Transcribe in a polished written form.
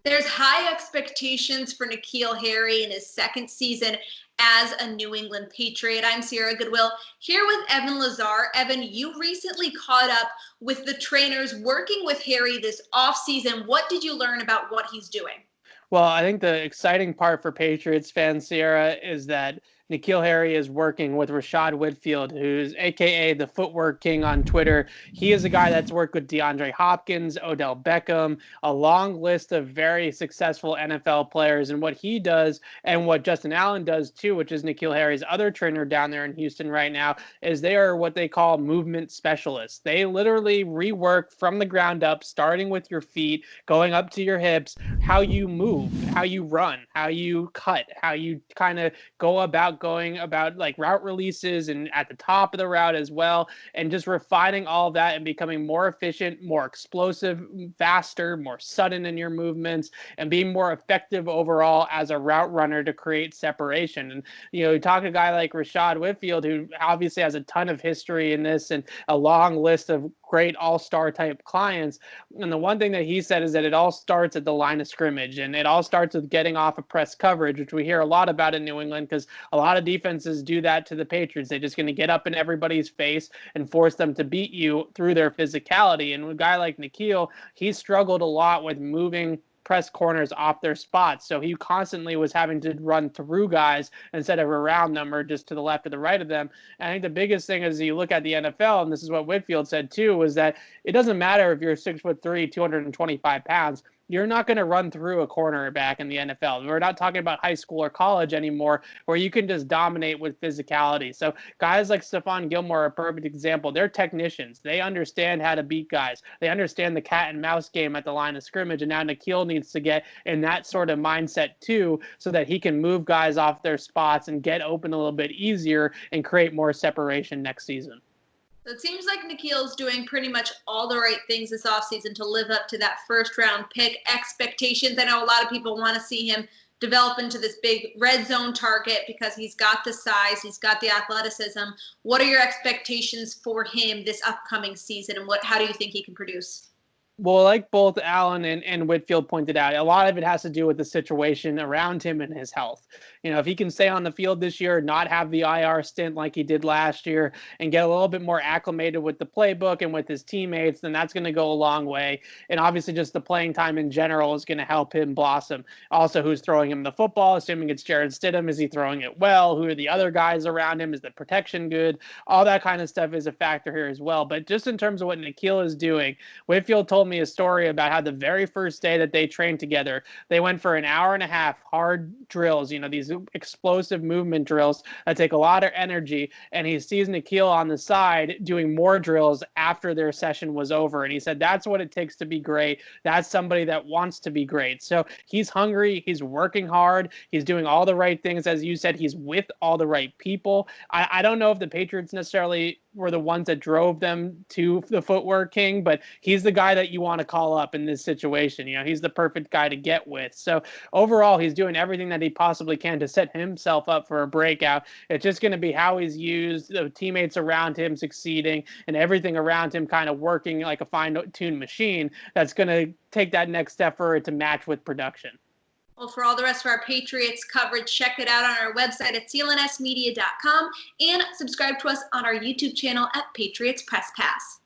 There's high expectations for N'Keal Harry in his second season as a New England Patriot. I'm Sierra Goodwill here with Evan Lazar. Evan, you recently caught up with the trainers working with Harry this offseason. What did you learn about what he's doing? Well, I think the exciting part for Patriots fans, Sierra, is that N'Keal Harry is working with Rashad Whitfield, who's AKA the footwork king on Twitter. He is a guy that's worked with DeAndre Hopkins, Odell Beckham, a long list of very successful NFL players. And what he does and what Justin Allen does too, which is N'Keal Harry's other trainer down there in Houston right now, is they are what they call movement specialists. They literally rework from the ground up, starting with your feet, going up to your hips, how you move, how you run, how you cut, how you kind of going about like route releases and at the top of the route as well, and just refining all of that and becoming more efficient, more explosive, faster, more sudden in your movements, and being more effective overall as a route runner to create separation. And you talk to a guy like Rashad Whitfield, who obviously has a ton of history in this and a long list of great all-star type clients. And the one thing that he said is that it all starts at the line of scrimmage, and it all starts with getting off of press coverage, which we hear a lot about in New England because a lot of defenses do that to the Patriots. They're just going to get up in everybody's face and force them to beat you through their physicality. And a guy like N'Keal, he struggled a lot with moving press corners off their spots. So he constantly was having to run through guys instead of around them or just to the left or the right of them. And I think the biggest thing is you look at the NFL, and this is what Whitfield said too, was that it doesn't matter if you're 6'3", 225 pounds. You're not going to run through a cornerback in the NFL. We're not talking about high school or college anymore where you can just dominate with physicality. So guys like Stephon Gilmore are a perfect example. They're technicians. They understand how to beat guys. They understand the cat and mouse game at the line of scrimmage. And now N'Keal needs to get in that sort of mindset too, so that he can move guys off their spots and get open a little bit easier and create more separation next season. So it seems like N'Keal's doing pretty much all the right things this offseason to live up to that first-round pick expectations. I know a lot of people want to see him develop into this big red zone target because he's got the size, he's got the athleticism. What are your expectations for him this upcoming season, and how do you think he can produce? Well, like both Allen and Whitfield pointed out, a lot of it has to do with the situation around him and his health. If he can stay on the field this year, not have the IR stint like he did last year, and get a little bit more acclimated with the playbook and with his teammates, then that's going to go a long way. And obviously just the playing time in general is going to help him blossom. Also, who's throwing him the football, assuming it's Jarrett Stidham, is he throwing it well? Who are the other guys around him? Is the protection good? All that kind of stuff is a factor here as well. But just in terms of what N'Keal is doing, Whitfield told me a story about how the very first day that they trained together, they went for an hour and a half hard drills, these explosive movement drills that take a lot of energy. And he sees N'Keal on the side doing more drills after their session was over. And he said, that's what it takes to be great. That's somebody that wants to be great. So he's hungry. He's working hard. He's doing all the right things. As you said, he's with all the right people. I don't know if the Patriots necessarily were the ones that drove them to the footwork king, but he's the guy that you want to call up in this situation. He's the perfect guy to get with. So overall, he's doing everything that he possibly can to set himself up for a breakout. It's just going to be how he's used, the teammates around him succeeding, and everything around him kind of working like a fine-tuned machine that's going to take that next step for it to match with production. Well, for all the rest of our Patriots coverage, check it out on our website at clnsmedia.com and subscribe to us on our YouTube channel at Patriots Press Pass.